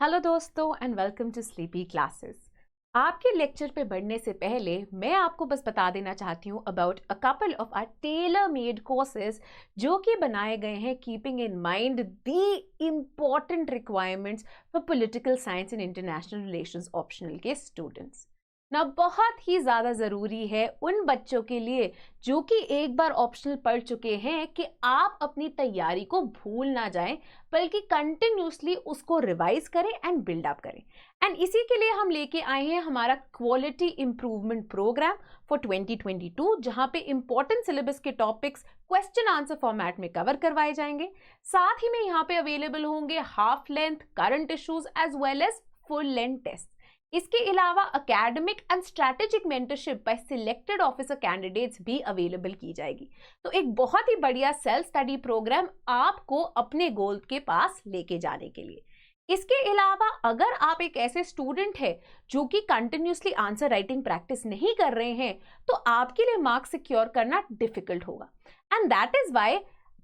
Hello दोस्तों and welcome to sleepy classes. आपके lecture पे बढ़ने से पहले मैं आपको बस बता देना चाहती हूँ about a couple of our tailor made courses जो कि बनाए गए हैं keeping in mind the important requirements for political science and international relations optional के स्टूडेंट्स। ना बहुत ही ज़्यादा ज़रूरी है उन बच्चों के लिए जो कि एक बार ऑप्शनल पढ़ चुके हैं कि आप अपनी तैयारी को भूल ना जाएं, बल्कि कंटिन्यूसली उसको रिवाइज करें एंड बिल्ड अप करें। एंड इसी के लिए हम लेके आए हैं हमारा क्वालिटी इंप्रूवमेंट प्रोग्राम फॉर 2022, जहां पे इंपॉर्टेंट सिलेबस के टॉपिक्स क्वेश्चन आंसर फॉर्मेट में कवर करवाए जाएंगे। साथ ही में यहाँ पे अवेलेबल होंगे half length current issues as well as full length test. इसके अलावा academic and strategic mentorship by selected officer candidates भी अवेलेबल की जाएगी। तो एक बहुत ही बढ़िया सेल्फ स्टडी प्रोग्राम आपको अपने गोल के पास लेके जाने के लिए। इसके अलावा अगर आप एक ऐसे स्टूडेंट है जो कि कंटिन्यूसली आंसर राइटिंग प्रैक्टिस नहीं कर रहे हैं, तो आपके लिए मार्क्स सिक्योर करना डिफिकल्ट होगा। And that is why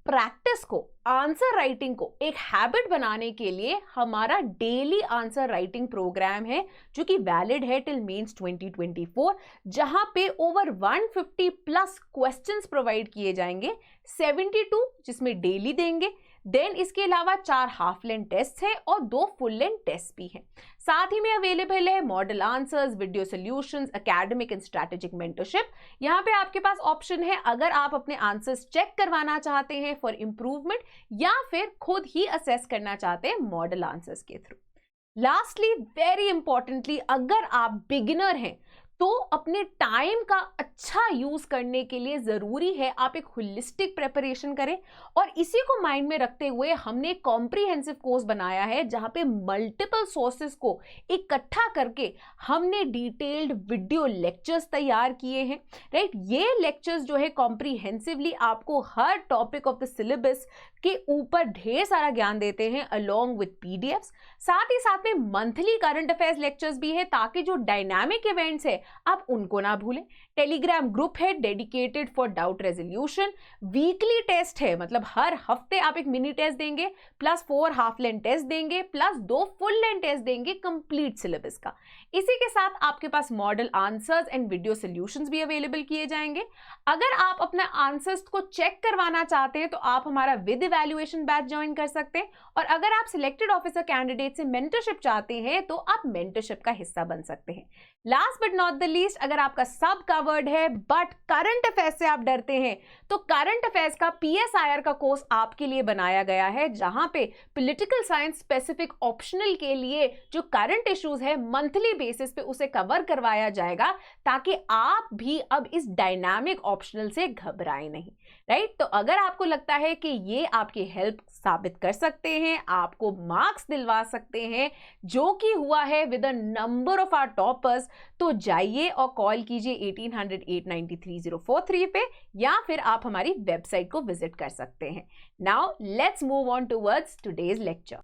practice को, आंसर राइटिंग को एक हैबिट बनाने के लिए हमारा डेली आंसर राइटिंग प्रोग्राम है जो कि वैलिड है टिल मेंस 2024, जहां पे ओवर 150 प्लस क्वेश्चंस प्रोवाइड किए जाएंगे, 72 जिसमें डेली देंगे। देन इसके अलावा 4 हाफ लेंथ टेस्ट है और 2 फुल लेंथ टेस्ट भी हैं। साथ ही में अवेलेबल है model answers, video solutions, academic and strategic mentorship. यहाँ पे आपके पास ऑप्शन है अगर आप अपने आंसर्स चेक करवाना चाहते हैं फॉर इंप्रूवमेंट, या फिर खुद ही असेस करना चाहते हैं मॉडल आंसर्स के थ्रू। लास्टली वेरी इंपॉर्टेंटली, अगर आप बिगिनर हैं तो अपने टाइम का अच्छा यूज करने के लिए जरूरी है आप एक होलिस्टिक प्रिपरेशन करें। और इसी को माइंड में रखते हुए हमने एक कॉम्प्रिहेंसिव कोर्स बनाया है जहां पे मल्टीपल सोर्सेस को इकट्ठा करके हमने डिटेल्ड वीडियो लेक्चर्स तैयार किए हैं। राइट, ये लेक्चर्स जो है कॉम्प्रिहेंसिवली आपको हर टॉपिक ऑफ द सिलेबस के ऊपर ढेर सारा ज्ञान देते हैं अलोंग विद पीडीएफ्स। साथ ही साथ में मंथली करंट अफेयर्स लेक्चर्स भी है ताकि जो डायनामिक इवेंट्स है आप उनको ना भूलें। टेलीग्राम ग्रुप है dedicated for doubt resolution. Weekly test है, मतलब हर हफ्ते आप एक मिनी टेस्ट देंगे, प्लस 4 हाफ लेंथ टेस्ट देंगे, प्लस 2 फुल लेंथ टेस्ट देंगे कंप्लीट सिलेबस का। इसी के साथ आपके पास model answers and video solutions भी अवेलेबल किए जाएंगे। अगर आप अपना आंसर्स को चेक करवाना चाहते हैं तो आप हमारा विद इवैल्यूएशन बैच ज्वाइन कर सकते हैं, और अगर आप सिलेक्टेड ऑफिसर कैंडिडेट से मेंटरशिप चाहते हैं तो आप मेंटरशिप का हिस्सा बन सकते हैं। Last but not the least, अगर आपका सब कवर्ड है बट करंट अफेयर्स से आप डरते हैं, तो करंट अफेयर्स का पीएसआईआर का कोर्स आपके लिए बनाया गया है, जहां पे पॉलिटिकल साइंस स्पेसिफिक ऑप्शनल के लिए जो करंट इश्यूज है मंथली बेसिस पे उसे कवर करवाया जाएगा, ताकि आप भी अब इस डायनामिक ऑप्शनल से घबराएं नहीं। राइट, तो अगर आपको लगता है कि ये आपकी हेल्प साबित कर सकते हैं, आपको मार्क्स दिलवा सकते हैं जो कि हुआ है with a number of our toppers, तो जाइए और कॉल कीजिए 1800-893-043 पे, या फिर आप हमारी वेबसाइट को विजिट कर सकते हैं। Now let's move on towards today's lecture.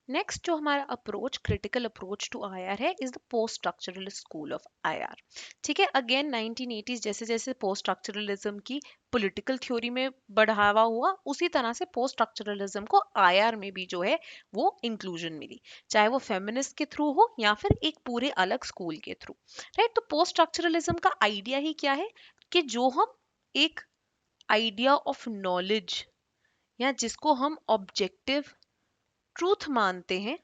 Next जो हमारा approach, critical approach to IR है, is the post structuralist school of IR. ठीक है, अगेन 1980s जैसे जैसे पोस्ट स्ट्रक्चरलिज्म की पॉलिटिकल थ्योरी में बढ़ावा हुआ, उसी तरह से पोस्ट स्ट्रक्चरलिज्म को आईआर में भी जो है वो इंक्लूजन मिली, चाहे वो फेमिनिस्ट के थ्रू हो या फिर एक पूरे अलग स्कूल के थ्रू। राइट, तो पोस्ट स्ट्रक्चरलिज्म का आइडिया ही क्या है कि जो हम एक आइडिया ऑफ नॉलेज, या जिसको हम ऑब्जेक्टिव ट्रूथ मानते हैं,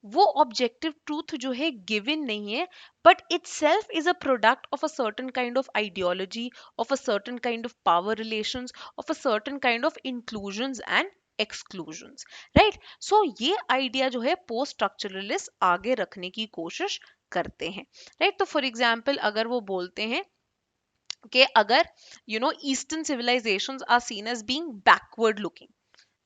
वो ऑब्जेक्टिव ट्रूथ जो है गिवन नहीं है, but itself is a product of a certain kind of ideology, of a certain kind of power relations, of a certain kind of inclusions and exclusions. Right, so ये idea जो है post structuralist आगे रखने की कोशिश करते हैं। Right, तो फॉर एग्जाम्पल अगर वो बोलते हैं कि अगर eastern civilizations are seen as being backward looking,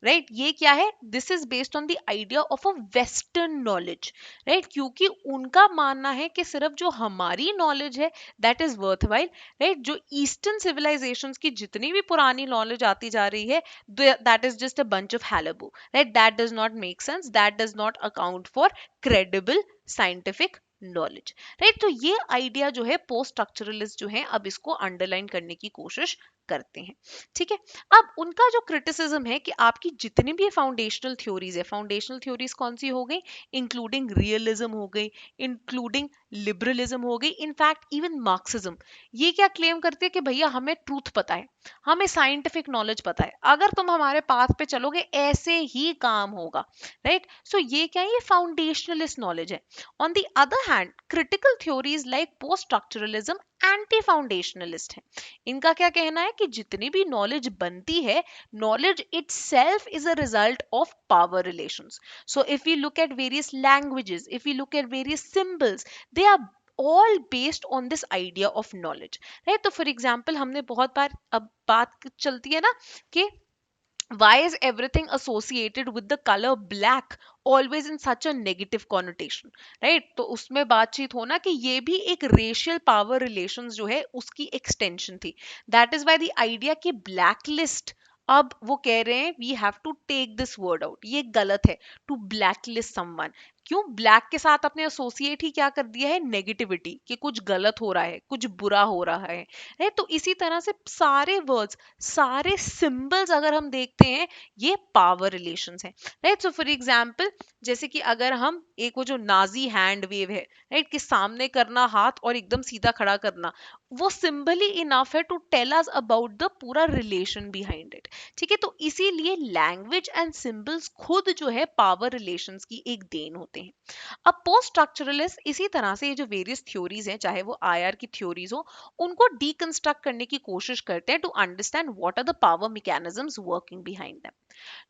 right, ये क्या है, this is based on the idea of a western knowledge. Right, क्योंकि उनका मानना है कि सिर्फ जो हमारी नॉलेज है दैट इज वर्थवाइल। राइट, जो ईस्टर्न सिविलाइजेशंस की जितनी भी पुरानी नॉलेज आती जा रही है, that is just a bunch of hullabaloo. Right, that does not make sense, that does not account for credible scientific knowledge. Right, तो ये आइडिया जो है पोस्ट स्ट्रक्चरलिस्ट जो है अब इसको अंडरलाइन करने की कोशिश करते हैं। ठीक है, अब उनका जो क्रिटिसिज्म है कि आपकी जितनी भी फाउंडेशनल थ्योरीज है, फाउंडेशनल थ्योरीज कौन सी हो गई, इंक्लूडिंग रियलिज्म हो गई, इंक्लूडिंग लिबरलिज्म हो गई, इनफैक्ट इवन मार्क्सिज्म, ये क्या क्लेम करते हैं कि भैया हमें ट्रूथ पता है, हमें साइंटिफिक नॉलेज पता है, अगर तुम हमारे पाथ पे चलोगे ऐसे ही काम होगा, राइट। सो ये क्या है, ये फाउंडेशनलिस्ट नॉलेज है। On the other hand critical theories like post structuralism anti foundationalist है। इनका क्या कहना है कि जितनी भी नॉलेज बनती है, knowledge itself is a result of power relations. So if we look at various languages, if we look at various symbols, they are all based on this idea of knowledge, right? तो for example हमने बहुत बार अब बात चलती है ना कि why is everything associated with the color black always in such a negative connotation, right? तो उसमें बातचीत होना कि ये भी एक racial power relations जो है उसकी extension थी। that is why the idea कि blacklist, अब वो कह रहे हैं we have to take this word out, ये गलत है टू ब्लैकलिस्ट समवन। क्यों? ब्लैक के साथ अपने एसोसिएट ही क्या कर दिया है, नेगेटिविटी, कि कुछ गलत हो रहा है, कुछ बुरा हो रहा है, राइट। तो इसी तरह से सारे वर्ड्स, सारे सिंबल्स अगर हम देखते हैं, ये पावर रिलेशंस हैं, राइट। सो फॉर एग्जांपल जैसे कि अगर हम एक वो जो नाजी हैंड वेव है, राइट, कि सामने करना हाथ और एकदम सीधा खड़ा करना, वो सिंबल ही इनफ है to tell us about the पूरा रिलेशन बिहाइंड इट। ठीक है, तो इसीलिए लैंग्वेज एंड सिंबल्स खुद जो है पावर रिलेशंस की एक देन होते हैं। अब पोस्ट स्ट्रक्चरलिस्ट इसी तरह से ये जो वेरियस थ्योरीज हैं, चाहे वो आईआर की थ्योरीज हो, उनको डीकंस्ट्रक्ट करने की कोशिश करते हैं to understand what are the power mechanisms working behind them.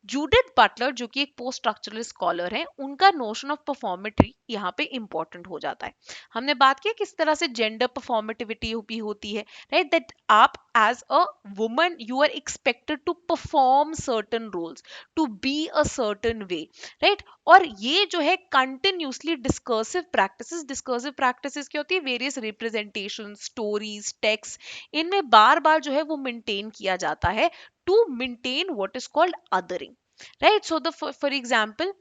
Judith Butler जो कि एक पोस्ट स्ट्रक्चरल स्कॉलर है, उनका नोशन ऑफ परफॉर्मेटिव यहाँ पे इंपॉर्टेंट हो जाता है। हमने बात की किस तरह से जेंडर परफॉर्मेटिविटी भी होती है, राइट, दैट आप as a woman you are expected to perform certain roles, to be a certain way, right. और ये जो है कंटिन्यूसली डिस्कर्सिव प्रैक्टिसेस क्या होती है, वेरियस रिप्रेजेंटेशन, स्टोरीज, टेक्स्ट, इनमें बार बार जो है वो मेंटेन किया जाता है to maintain what is called othering, right? So the for example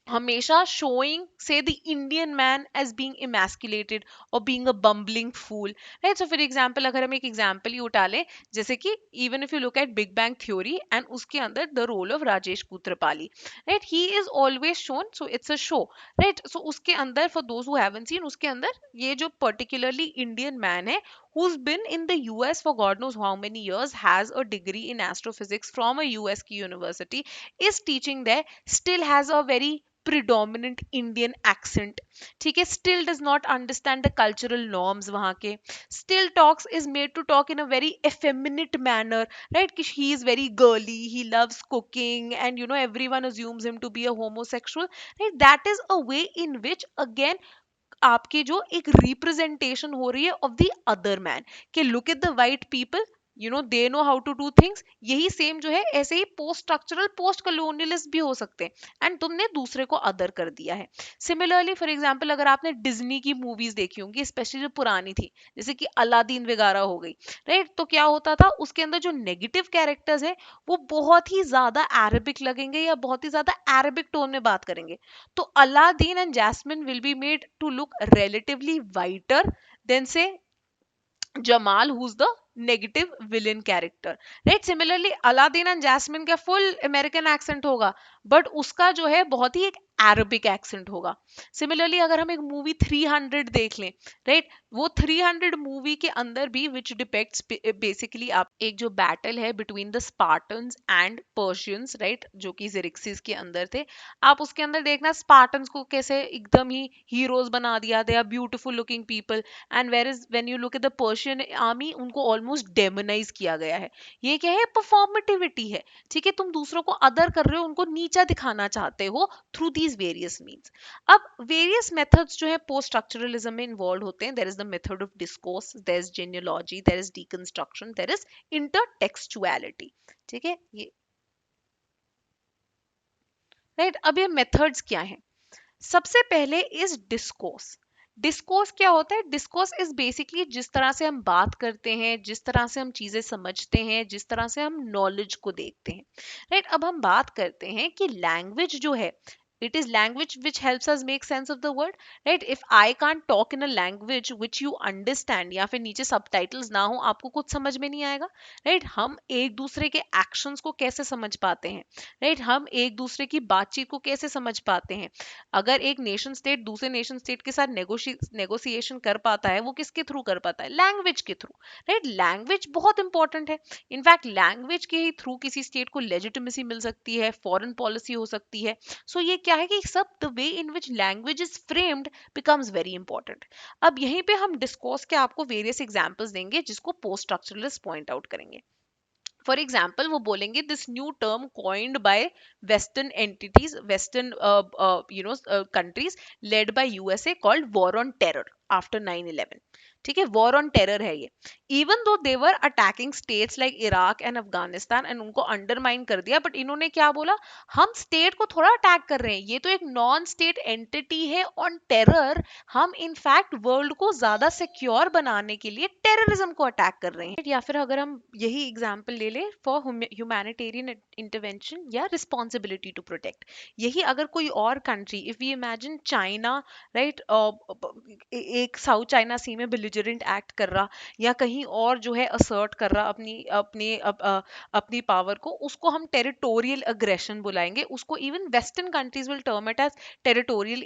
हमेशा showing say the Indian man as being emasculated or being a bumbling fool, right? So for example अगर हम एक example ही उठा लें, जैसे कि even if you look at Big Bang Theory and उसके अंदर the role of Rajesh Kutrapali, right, he is always shown, so it's a show, right? So उसके अंदर for those who haven't seen, उसके अंदर ये जो particularly Indian man है who's been in the US for God knows how many years, has a degree in astrophysics from a US की university, is teaching there, still has a very predominant Indian accent, ठीक है, still does not understand the cultural norms वहाँ के, still talks, is made to talk in a very effeminate manner, right, कि he is very girly, he loves cooking, and you know everyone assumes him to be a homosexual, right? That is a way in which again आपकी जो एक representation हो रही है of the other man, कि look at the white people, you know they know how to do things. यही same जो है ऐसे ही पोस्ट स्ट्रक्चरल पोस्ट कलोनियलिस्ट भी हो सकते हैं, एंड तुमने दूसरे को अदर कर दिया है। सिमिलरली फॉर एग्जांपल अगर आपने डिज्नी की मूवीज देखी होंगी, स्पेशली जो पुरानी थी, जैसे कि अलादीन वगैरह हो गई, राइट, तो क्या होता था उसके अंदर जो नेगेटिव कैरेक्टर्स है वो बहुत ही ज्यादा अरेबिक लगेंगे या बहुत ही ज्यादा अरेबिक टोन में बात करेंगे, तो Aladdin and Jasmine will be made to look relatively whiter than say Jamal, who's the negative villain character, right? Similarly, Aladdin and Jasmine का full American accent होगा, but उसका जो है बहुत ही एक Arabic accent होगा। Similarly, अगर हम एक मूवी 300 देख लें, right? वो 300 मूवी के अंदर भी which depicts basically आप एक जो बैटल है between the Spartans and Persians, right? जो कि Xerxes के अंदर थे, आप उसके अंदर देखना स्पार्टन्स को कैसे एकदम ही हीरोज बना दिया, they are beautiful looking people, and where is when you look at the Persian army, उनको ऑलमोस्ट डेमोनाइज किया गया है। ये क्या है, परफॉर्मेटिविटी है, ठीक है, तुम दूसरों को अदर कर रहे हो, उनको नीचा दिखाना चाहते हो थ्रू दीज वेरियस मीन्स। अब वेरियस मेथड्स जो है पोस्ट स्ट्रक्चरलिज्म में इन्वॉल्व होते हैं। There is the method of discourse, there is genealogy, there is deconstruction, there is intertextuality, ठीक है ये, राइट। अब ये मेथड्स क्या हैं? सबसे पहले इज डिस्कोर्स। डिस्कोर्स क्या होता है? डिस्कोर्स इज बेसिकली जिस तरह से हम बात करते हैं, जिस तरह से हम चीजें समझते हैं, जिस तरह से हम नॉलेज को देखते हैं, राइट। अब हम बात करते हैं कि लैंग्वेज जो है It is language which helps us make sense of the word, right? If I can't talk in a language which you understand, या फिर नीचे subtitles ना हो, आपको कुछ समझ में नहीं आएगा, right? हम एक दूसरे के actions को कैसे समझ पाते हैं, right? हम एक दूसरे की बातचीत को कैसे समझ पाते हैं? अगर एक नेशन स्टेट दूसरे नेशन स्टेट के साथ नेगोशिएशन कर पाता है, वो किसके थ्रू कर पाता है? लैंग्वेज के थ्रू, राइट? लैंग्वेज बहुत इंपॉर्टेंट है। इनफैक्ट लैंग्वेज के ही थ्रू किसी स्टेट को लेजिटिमेसी मिल सकती है, फॉरेन पॉलिसी हो सकती है। सो ये क्या है कि सब the way in which language is framed becomes very important. अब यहीं पे हम डिस्कोर्स के आपको वेरियस एग्जांपल्स देंगे जिसको पोस्ट स्ट्रक्चरलिस्ट पॉइंट आउट करेंगे। फॉर एग्जाम्पल वो बोलेंगे this new term coined by western entities, western countries led by USA, called war on terror after 9/11। ठीक है, वॉर ऑन टेरर है ये। Even though they were attacking states like Iraq and Afghanistan and उनको undermine कर दिया, but इन्होंने क्या बोला, हम स्टेट को थोड़ा अटैक कर रहे हैं, ये तो एक नॉन स्टेट एंटिटी है ऑन टेरर, हम इनफैक्ट वर्ल्ड को ज्यादा सिक्योर बनाने के लिए टेररिज्म को अटैक कर रहे हैं। या फिर अगर हम यही एग्जांपल ले ले फॉर ह्यूमैनिटेरियन इंटरवेंशन या रिस्पॉन्सिबिलिटी टू प्रोटेक्ट, यही अगर कोई और country, if we imagine China, right, एक साउथ चाइना सी में बिलिजरेंट एक्ट कर रहा या कहीं और जो है असर्ट कर रहा अपनी पावर को, उसको हम टेरिटोरियल अग्रेशन बुलाएंगे। उसको even western countries will term it as territorial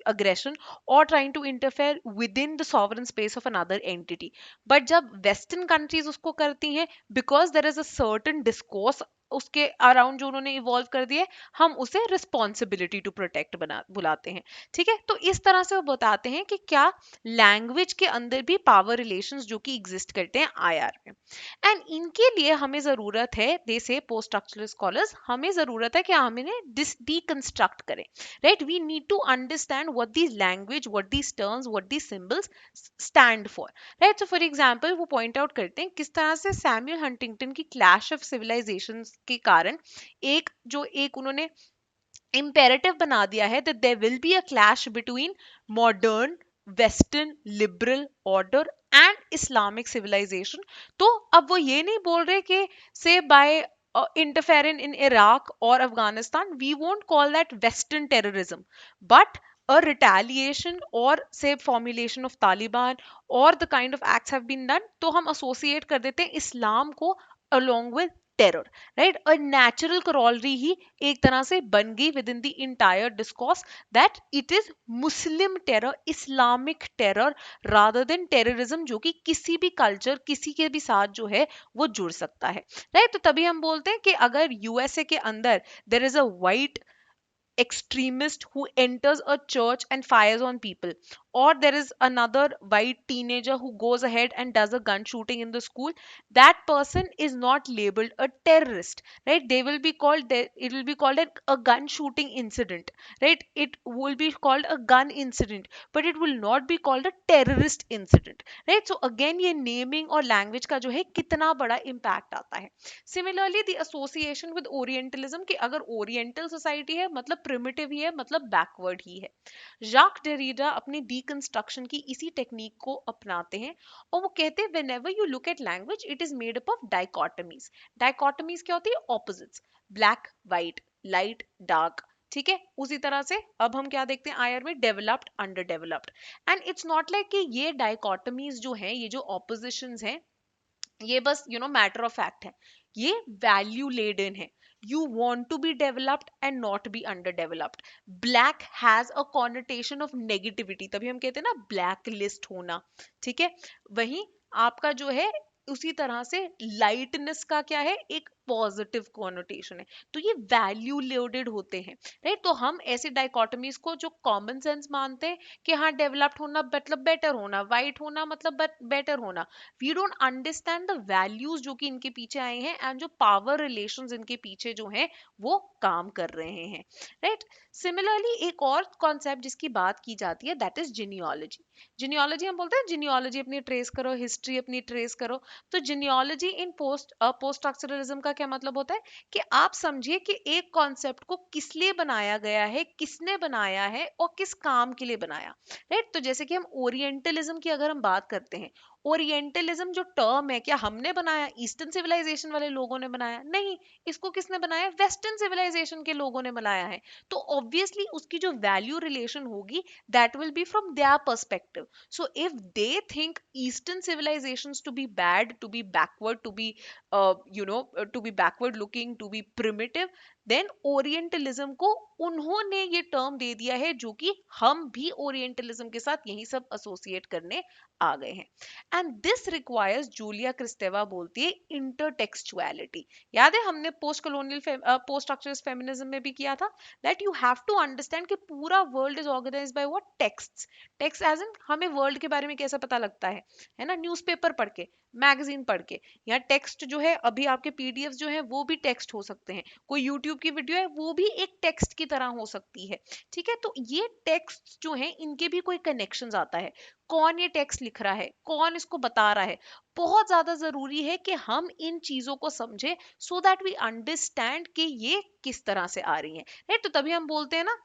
aggression और trying to interfere within the sovereign space of another entity. But जब वेस्टर्न कंट्रीज उसको करती हैं, because there is a certain discourse उसके around जो उन्होंने इवॉल्व कर दिए, हम उसे रिस्पॉन्सिबिलिटी टू प्रोटेक्ट बना बुलाते हैं। ठीक है, तो इस तरह से वो बताते हैं कि क्या लैंग्वेज के अंदर भी पावर रिलेशंस जो कि एग्जिस्ट करते हैं आईआर में। एंड इनके लिए हमें जरूरत है, दे से पोस्ट स्ट्रक्चरल स्कॉलर्स, हमें जरूरत है कि हम इन्हें डीकंस्ट्रक्ट करें, right? We need to understand what this language, what this terms, what this symbols stand for, right? So for example वो पॉइंट आउट करते हैं किस तरह से सैमुअल हंटिंगटन की क्लैश ऑफ सिविलाइजेशंस के कारण एक उन्होंने imperative बना दिया है that there will be a clash between modern western liberal order and islamic civilization। तो अब वो ये नहीं बोल रहे कि say by interfering in Iraq or Afghanistan we won't call that western terrorism, but a retaliation or say formulation of Taliban or the kind of acts have been done, तो हम associate कर देते हैं इस्लाम को along with टेरर, राइट? और natural corollary ही एक तरह से बन गई with in the entire discourse that it is Muslim terror, Islamic terror, rather than terrorism जो कि किसी भी कल्चर, किसी के भी साथ जो है वो जुड़ सकता है, राइट? तो तभी हम बोलते हैं कि अगर यूएसए के अंदर there is a white extremist who enters a church and fires on people, or there is another white teenager who goes ahead and does a gun shooting in the school, that person is not labeled a terrorist, right? They will be called, it will be called a gun shooting incident, right? It will be called a gun incident, but it will not be called a terrorist incident, right? So again ये naming और language का जो है कितना बड़ा impact आता है। Similarly the association with Orientalism, कि अगर Oriental society है मतलब प्रिमिटिव ही है, मतलब बैकवर्ड ही है। जाक डेरिडा अपनी डीकंस्ट्रक्शन की इसी टेक्निक को अपनाते हैं और वो कहते हैं whenever you look at language it is made up of dichotomies। dichotomies क्या होती है? Opposites, black white, light dark. ठीक है, उसी तरह से अब हम क्या देखते हैं आयर में? Developed, under developed. And it's not like कि ये डाइकोटमीज जो हैं, ये जो ऑपोजिशंस हैं, ये बस मैटर ऑफ फैक्ट है, ये वैल्यू लेडन है। You want to be developed and not be underdeveloped. Black has a connotation of negativity, तभी हम कहते हैं ना ब्लैक लिस्ट होना। ठीक है, वहीं आपका जो है उसी तरह से लाइटनेस का क्या है? एक पॉजिटिव कॉनोटेशन है। तो ये वैल्यू लोडेड होते हैं, राइट? तो हम ऐसे डाइकोटमीज को जो कॉमन सेंस मानते हैं कि हाँ डेवलप्ड होना मतलब बेटर होना, वाइट होना मतलब बेटर होना, we don't understand the values जो कि इनके पीछे आए हैं एंड जो पावर रिलेशंस इनके पीछे जो हैं वो काम कर रहे हैं, राइट? सिमिलरली एक और कॉन्सेप्ट जिसकी बात की जाती है दैट इज जिनियोलॉजी। जिनियोलॉजी हम बोलते हैं जिनियोलॉजी अपनी ट्रेस करो, हिस्ट्री अपनी ट्रेस करो। तो जिनियोलॉजी इन पोस्ट स्ट्रक्चरलिज्म का क्या मतलब होता है कि आप समझिए कि एक कॉन्सेप्ट को किस लिए बनाया गया है, किसने बनाया है और किस काम के लिए बनाया, राइट? तो जैसे कि हम ओरिएंटलिज्म की अगर हम बात करते हैं, ओरिएंटलिज्म जो टर्म है क्या हमने बनाया, ईस्टर्न सिविलाइजेशन वाले लोगों ने बनाया? नहीं, इसको किसने बनाया? वेस्टर्न सिविलाइजेशन के लोगों ने बनाया है। तो ऑब्वियसली उसकी जो वैल्यू रिलेशन होगी that will be from their perspective. So if they think Eastern civilizations to be bad, to be backward, to be to be backward looking, to be primitive, then Orientalism को उन्होंने ये term दे दिया है जो कि हम भी ओरिएंटलिज्म के साथ यही सब एसोसिएट करने आ गए हैं. And this requires, Julia Kristeva बोलती है, इंटरटेक्सचुअलिटी. याद है हमने post colonial post structuralist feminism में भी किया था that you have to understand कि पूरा world is organized by what? Texts. Text as in हमें वर्ल्ड के बारे में कैसा पता लगता है ना? न्यूज़पेपर पढ़ के, मैगजीन पढ़ के. या टेक्स्ट जो है, अभी आपके पीडीएफ जो है वो भी टेक्स्ट हो सकते हैं, कोई यूट्यूब की वीडियो है वो भी एक टेक्स्ट की तरह हो सकती है. ठीक है, तो ये टेक्स्ट जो है इनके भी कोई कनेक्शंस आता है. कौन ये टेक्स्ट लिख रहा है, कौन इसको बता रहा है, बहुत ज्यादा जरूरी है कि हम इन चीजों को समझे सो दैट वी अंडरस्टैंड कि ये किस तरह से आ रही है. राइट, तो तभी हम बोलते हैं ना,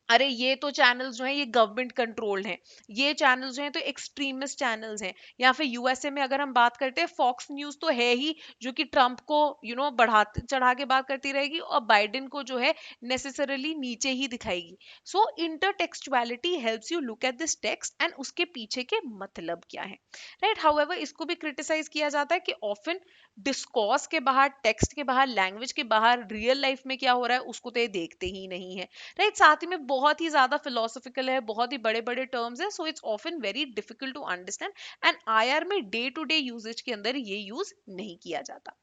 अरे ये तो चैनल्स जो हैं ये गवर्नमेंट कंट्रोल्ड हैं, ये चैनल्स जो हैं तो एक्सट्रीमिस्ट चैनल्स हैं. या फिर यूएसए में अगर हम बात करते हैं, फॉक्स न्यूज तो है ही जो कि ट्रम्प को बढ़ाते चढ़ा के बात करती रहेगी और बाइडेन को जो है नेसेसरली नीचे ही दिखाएगी. So intertextuality helps you look at this text and उसके पीछे के मतलब क्या है. राइट, हाउएवर इसको भी क्रिटिसाइज किया जाता है कि ऑफन डिस्कोर्स के बाहर, टेक्स्ट के बाहर, लैंग्वेज के बाहर रियल लाइफ में क्या हो रहा है उसको तो ये देखते ही नहीं है. राइट, साथ ही में बहुत ही ज्यादा फिलोसफिकल है, बहुत ही बड़े बड़े टर्म्स है, so it's often very difficult to understand. And IR में डे टू डे यूजेज के अंदर ये यूज नहीं किया जाता.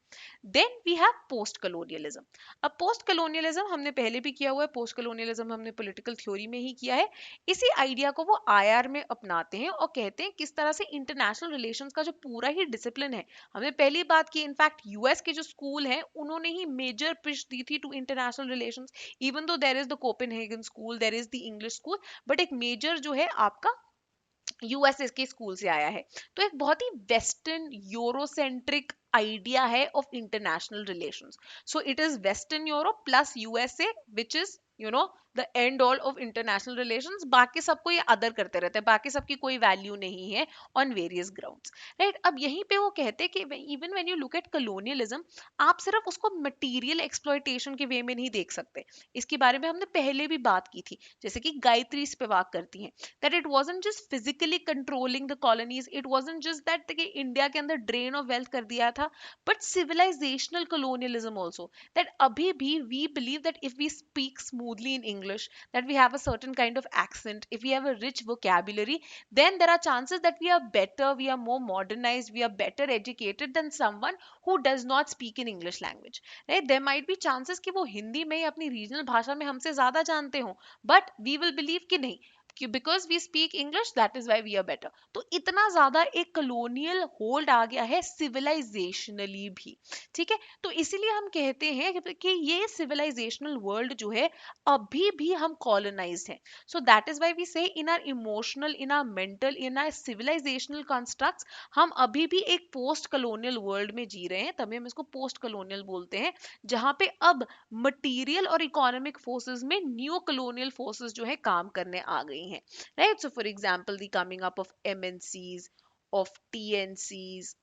Then we have post colonialism. अब पोस्ट कलोनियलिज्म हमने पहले भी किया हुआ है, पोस्ट कलोनियलिज्म हमने पॉलिटिकल थ्योरी में ही किया है. इसी आइडिया को वो आईआर में अपनाते हैं और कहते हैं किस तरह से इंटरनेशनल रिलेशंस का जो पूरा ही डिसिप्लिन है, हमने पहली बात की, इनफैक्ट यूएस के जो स्कूल हैं उन्होंने ही मेजर पिच दी थी to international relations. Even though there is the Copenhagen school, there is the English school, but एक मेजर जो है आपका यूएसएस के स्कूल से आया है. तो एक बहुत ही वेस्टर्न यूरोसेंट्रिक आइडिया है of international relations. So it is western Europe plus USA which is the end all of international relations. बाकी सबको ये अदर करते रहते हैं, बाकी सबकी कोई वैल्यू नहीं है ऑन वेरियस ग्राउंड्स. राइट, अब यहीं पे वो कहते हैं कि even when you look eight colonialism, आप सिर्फ उसको मटेरियल एक्सप्लॉयटेशन के वे में नहीं देख सकते. इसके बारे में हमने पहले भी बात की थी, जैसे कि गायत्री स्पिवाक करती हैं that it wasn't just physically controlling the colonies, it wasn't just that कि इंडिया के अंदर ड्रेन ऑफ वेल्थ कर दिया था, but civilizational colonialism also. that अभी भी we believe that if we speak smoothly in English, that we have a certain kind of accent, if we have a rich vocabulary, then there are chances that we are better, we are more modernized, we are better educated than someone who does not speak in English language. Right, there might be chances कि वो हिंदी में या अपनी regional भाषा में हमसे ज्यादा जानते हो, but we will believe कि नहीं, कि because we speak English that is why we are better. तो इतना ज्यादा एक कलोनियल होल्ड आ गया है सिविलाइजेशनली भी. ठीक है, तो इसीलिए हम कहते हैं कि ये सिविलाइजेशनल वर्ल्ड जो है अभी भी हम कॉलोनाइज्ड हैं. So that is why we say in our emotional, in our mental, in our civilisational constructs हम अभी भी एक पोस्ट कलोनियल वर्ल्ड में जी रहे हैं. तभी हम इसको पोस्ट कलोनियल बोलते हैं, जहां पे अब मटीरियल और इकोनॉमिक फोर्सेस में न्यू कलोनियल फोर्सेस जो है काम करने आ गई हैं. Right, so for example the coming up of MNCs, of TNCs,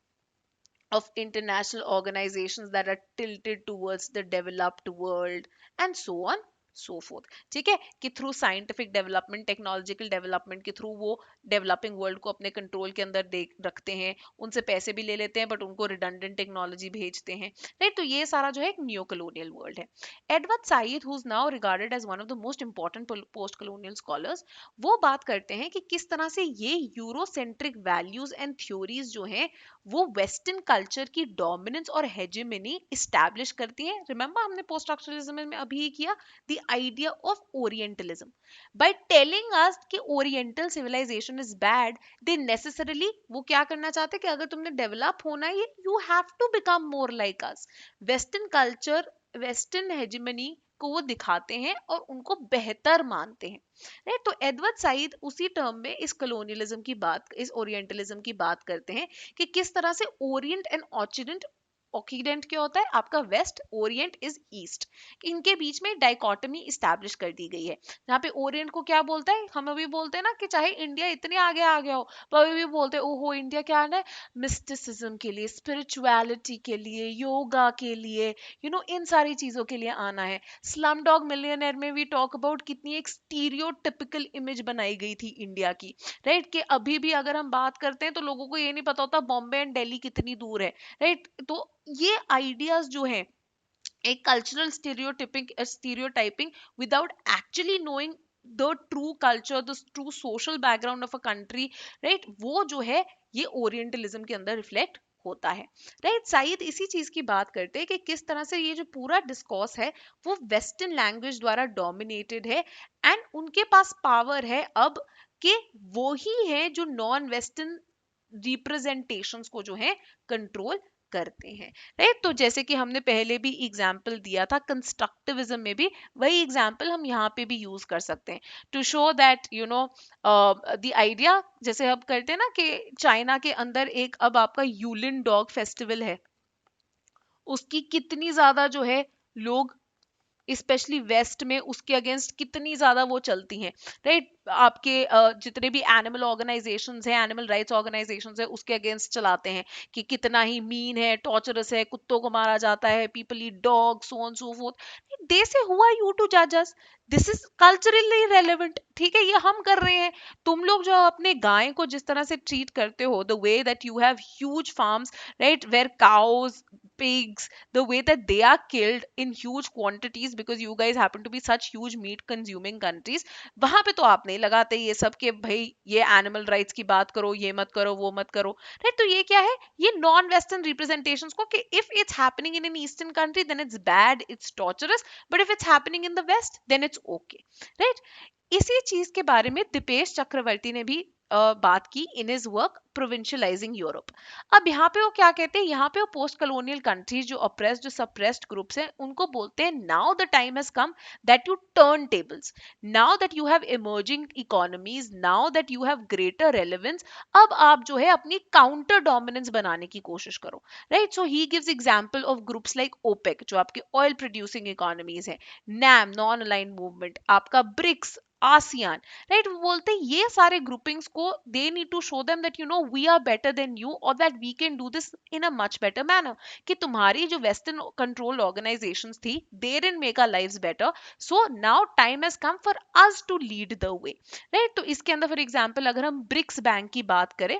of international organizations that are tilted towards the developed world, and so on so forth. ठीक है, कि through scientific development, technological development के through वो developing world को अपने control के अंदर देख रखते हैं, उनसे पैसे भी ले लेते हैं बट उनको रिडंडेंट टेक्नोलॉजी भेजते हैं. राइट, तो ये सारा जो है एक न्यू कलोनियल वर्ल्ड है. Edward Said, who is now regarded as one of the most important post colonial scholars, वो बात करते हैं कि किस तरह से ये यूरोसेंट्रिक वैल्यूज एंड थ्योरीज जो हैं वो वेस्टर्न कल्चर की डोमिनेंस और हेजेमनी इस्टेब्लिश करती हैं. रिमेंबर हमने पोस्ट स्ट्रक्चरलिज्म में अभी ही किया the idea of Orientalism. By telling us कि Oriental civilization is bad, they necessarily वो क्या करना चाहते हैं कि अगर तुमने डेवलप होना है, you have to become more like us. Western culture, Western hegemony को वो दिखाते हैं और उनको बेहतर मानते हैं. राइट, तो एडवर्ड साइद उसी टर्म में इस कलोनियलिज्म की बात, इस ओरिएंटलिज्म की बात करते हैं कि किस तरह से ओरिएंट एंड ऑक्सीडेंट ऑक्सीडेंट क्या होता है, आपका वेस्ट, ओरिएंट इज ईस्ट। इनके बीच में डाइकोटमी इस्टेब्लिश कर दी गई है, जहाँ पे ओरिएंट को क्या बोलता है, हम अभी बोलते हैं ना कि चाहे इंडिया इतने आगे आ गया हो, पर अभी भी बोलते हैं ओहो इंडिया क्या है, मिस्टिसिज्म के लिए, स्पिरिचुअलिटी के लिए, योगा के लिए, इन सारी चीजों के लिए आना है। स्लम डॉग मिलियनेयर में भी टॉक अबाउट कितनी एक स्टीरियोटिपिकल इमेज बनाई गई थी इंडिया की, राइट, कि अभी भी अगर हम बात करते हैं तो लोगों को ये नहीं पता होता बॉम्बे एंड दिल्ली कितनी दूर है, राइट। तो ये आइडियाज जो हैं, एक cultural stereotyping without actually knowing the true culture, the true social background of a country, right, वो जो है ये ओरिएंटलिज्म के अंदर रिफ्लेक्ट होता है, राइट। शायद इसी चीज की बात करते हैं कि किस तरह से ये जो पूरा डिस्कोर्स है वो वेस्टर्न लैंग्वेज द्वारा डोमिनेटेड है, एंड उनके पास पावर है अब कि वो ही है जो नॉन वेस्टर्न रिप्रेजेंटेशंस को जो है कंट्रोल करते हैं, राइट। तो जैसे कि हमने पहले भी एग्जाम्पल दिया था कंस्ट्रक्टिविज्म में भी, वही एग्जाम्पल हम यहाँ पे भी यूज कर सकते हैं to show that the idea, जैसे अब करते हैं ना कि चाइना के अंदर एक अब आपका यूलिन डॉग फेस्टिवल है, उसकी कितनी ज्यादा जो है लोग स्पेशली वेस्ट में उसके अगेंस्ट कितनी ज्यादा वो चलती हैं, राइट। आपके जितने भी एनिमल ऑर्गेनाइजेशंस हैं, एनिमल राइट्स ऑर्गेनाइजेशंस है, उसके अगेंस्ट चलाते हैं कि कितना ही मीन है, टॉर्चरस है, कुत्तों को मारा जाता है, people eat dog, so on so forth. They say who are you to जज us, this is culturally relevant, ठीक है, ये हम कर रहे हैं। तुम लोग जो अपने गाय को जिस तरह से ट्रीट करते हो, the way that you have huge farms, right, where cows, pigs, the way that they are killed in huge quantities because you guys happen to be such huge meat consuming countries, वहां पे तो आप नहीं लगाते ये सब कि भाई ये एनिमल राइट्स की बात करो, ये मत करो, वो मत करो, राइट। तो ये क्या है, ये नॉन वेस्टर्न रिप्रेजेंटेशंस को कि if it's happening in an eastern country then it's bad, it's torturous, but if it's happening in the west then it's okay, right. इसी चीज के बारे में दीपेश चक्रवर्ती ने भी बात की इन हिज वर्क प्रोविंशियलाइजिंग यूरोप। अब यहाँ पे वो क्या कहते हैं, यहाँ पे वो पोस्ट कलोनियल कंट्रीज जो अप्रेस्ड, जो सप्रेस्ड ग्रुप्स हैं, उनको बोलते हैं now the time has come that U turn tables, now that you have emerging economies, now that you have greater relevance, अब आप जो है अपनी काउंटर डोमिनेंस बनाने की कोशिश करो, right. So he gives example of groups like OPEC जो आपके ऑयल प्रोड्यूसिंग इकोनॉमीज हैं, नैम नॉन अलाइंड मूवमेंट, आपका ब्रिक्स, आसियान, राइट। वो बोलते हैं ये सारे ग्रुपिंग्स को they need to show them that we are better than you और that we can do this in a much better manner, कि तुम्हारी जो वेस्टर्न कंट्रोल ऑर्गेनाइजेशंस थी they didn't make our lives better, so now time has come for us to lead the way, right. तो इसके अंदर for example अगर हम BRICS bank की बात करें,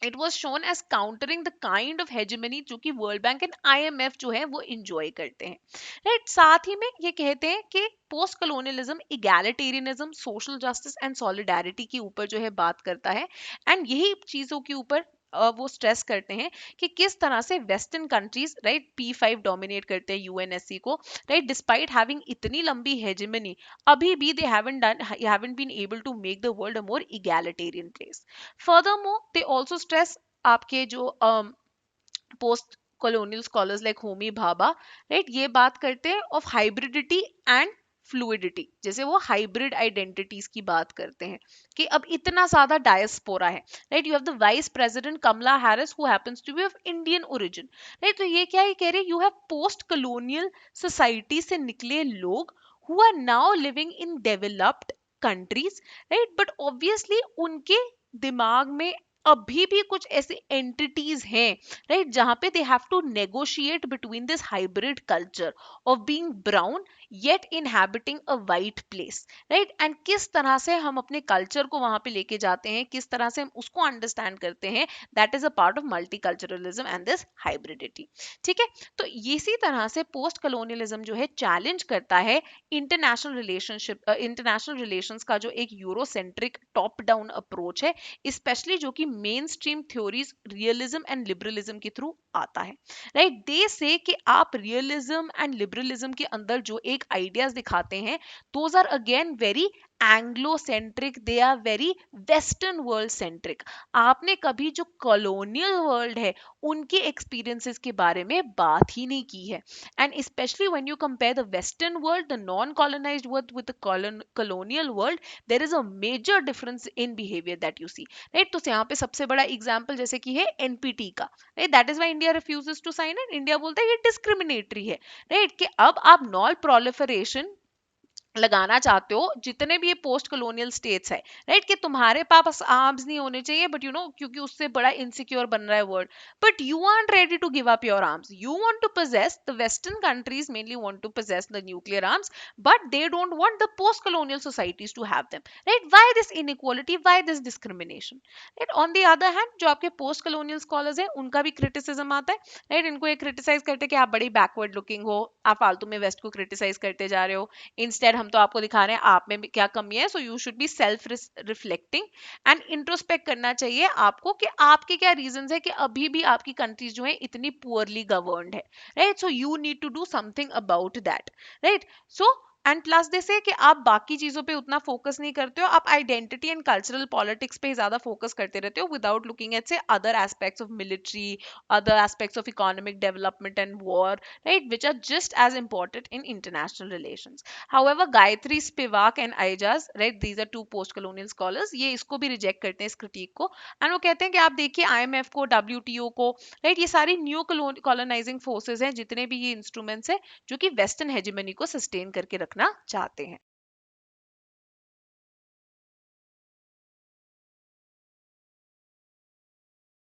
it was shown as countering the kind of hegemony जो कि वर्ल्ड बैंक एंड आईएमएफ जो है वो इंजॉय करते हैं, राइट। साथ ही में ये कहते हैं कि post colonialism egalitarianism, social justice and solidarity के ऊपर जो है बात करता है, एंड यही चीजों के ऊपर वो स्ट्रेस करते हैं कि किस तरह से western countries, right, P5 dominate करते हैं यूएनएससी को, राइट, डिस्पाइट हैविंग इतनी लंबी हेजेमनी, अभी भी they haven't been able to make the world a more egalitarian place. Furthermore, they also stress आपके जो पोस्ट colonial scholars like Homi Bhabha, right, ये बात करते हैं ऑफ हाइब्रिडिटी एंड फ्लूइडिटी, जैसे वो हाइब्रिड आइडेंटिटीज की बात करते हैं कि अब इतना ज्यादा डायस्पोरा है, right. You have the vice president Kamala Harris who happens to be of Indian origin, right. तो ये क्या है, कह रहे you have post colonial society से निकले लोग who are now living in developed countries, right, but obviously उनके दिमाग में अभी भी कुछ ऐसे एंटिटीज हैं, राइट, जहां पे they have to negotiate between this hybrid culture of being brown yet inhabiting a white place, right. And किस तरह से हम अपने कल्चर को वहां पे लेके जाते हैं, किस तरह से हम उसको अंडरस्टैंड करते हैं, that is a part of multiculturalism and this hybridity, ठीक है। तो इसी तरह से पोस्ट कलोनियलिज्म जो है चैलेंज करता है इंटरनेशनल रिलेशंस का जो एक यूरोसेंट्रिक टॉप डाउन अप्रोच है, स्पेशली जो कि main stream theories realism and liberalism के थ्रू आता है, राइट। दे से कि आप रियलिज्म एंड लिबरलिज्म के अंदर जो एक आइडियाज दिखाते हैं those are again very Anglo centric, they are very western world centric. आपने कभी जो कॉलोनियल वर्ल्ड है उनके एक्सपीरियंसेस के बारे में बात ही नहीं की है। And specially when you compare the western world, the non colonised world with the colonial world, there is a major difference in behavior that you see, right? तो यहाँ पे सबसे बड़ा एग्जांपल जैसे कि है एनपीटी का, right? That is why India refuses to sign it. India बोलता है ये डिस्क्रिमिनेटरी है, राइट? कि अब आप नॉन प्रोलिफरेशन लगाना चाहते हो जितने भी ये पोस्ट कॉलोनियल स्टेट्स है, राइट? कि तुम्हारे पास आर्म्स नहीं होने चाहिए, बट क्योंकि उससे बड़ा इनसिक्योर बन रहा है world, but you are ready to give up your arms, you want to possess, the western countries mainly want to possess the nuclear arms, but they don't want the post colonial societies to have them, right? Why this inequality, why this discrimination, right? On the other hand जो आपके post colonial scholars हैं उनका भी criticism आता है, right? इनको ये criticise करते हैं कि आप बड़ी बैकवर्ड लुकिंग हो, आप फालतू में वेस्ट को क्रिटिसाइज करते जा रहे हो, इंस्टेड हम तो आपको दिखा रहे हैं आप में भी क्या कमी है, so you should be self reflecting and introspect करना चाहिए आपको कि आपके क्या रीजंस है कि अभी भी आपकी कंट्रीज जो है इतनी पुअरली गवर्नड है, right? So you need to do something about that, right? So and plus this है कि आप बाकी चीजों पे उतना फोकस नहीं करते हो, आप आइडेंटिटी एंड कल्चरल पॉलिटिक्स पे ज्यादा फोकस करते रहते हो विदाउट लुकिंग एट से other aspects of military, other aspects of economic development and war, right, which are just as important in international relations. However, Gayatri Spivak and Aijaz, right, these are two post-colonial scholars, ये इसको भी reject करते हैं इस critic को, and वो कहते हैं कि आप देखिए आईएमएफ को, डब्ल्यूटीओ को, राइट, ये सारी न्यू कॉलोनाइजिंग फोर्सेस हैं, जितने भी ये इंस्ट्रूमेंट्स हैं जो कि वेस्टर्न हेजेमनी को सस्टेन करके रखना चाहते हैं।